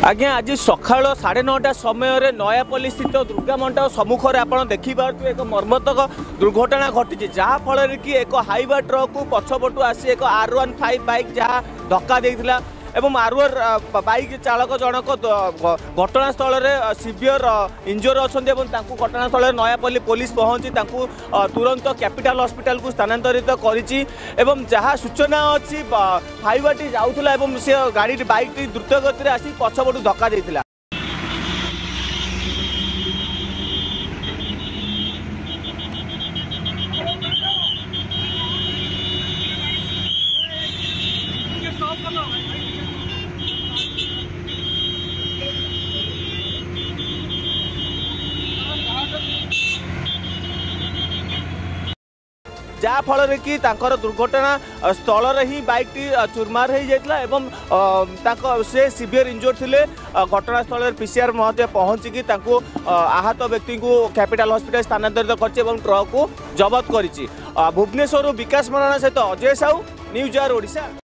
आज्ञा आज सका 9:30 समय नयापल्ली स्थित दुर्गा मंडप सम्मुखें आप देखिपे एक मर्मतक दुर्घटना घटी जहाँफल कि एक हाइवा ट्रक को पछपटू आसी एक R15 बाइक जहाँ धक्का देता एवं R1 बाइक चालक जनक घटनास्थल में सीवियर इंजोर अच्छा घटनास्थल नयापल्ली पुलिस पहुंची तुरंत कैपिटल हॉस्पिटल को स्थानांतरित करिछि एवं जहाँ सूचना अच्छी हाइवाटी जाऊला से गाड़ी बाइक द्रुत गति आसी पछपटू धक्का देता। जहाँफल कि दुर्घटना स्थल ही बाइक टी चुरमार हो जाता से सीवियर इंजोर थे घटनास्थल PCR महत्व पहुँचिकी आहत व्यक्ति को कैपिटल हॉस्पिटल स्थानांतरित कर ट्रक को जबत कर भुवनेश्वर विकास मराणा सहित अजय साहू न्यूज आवर ओडिशा।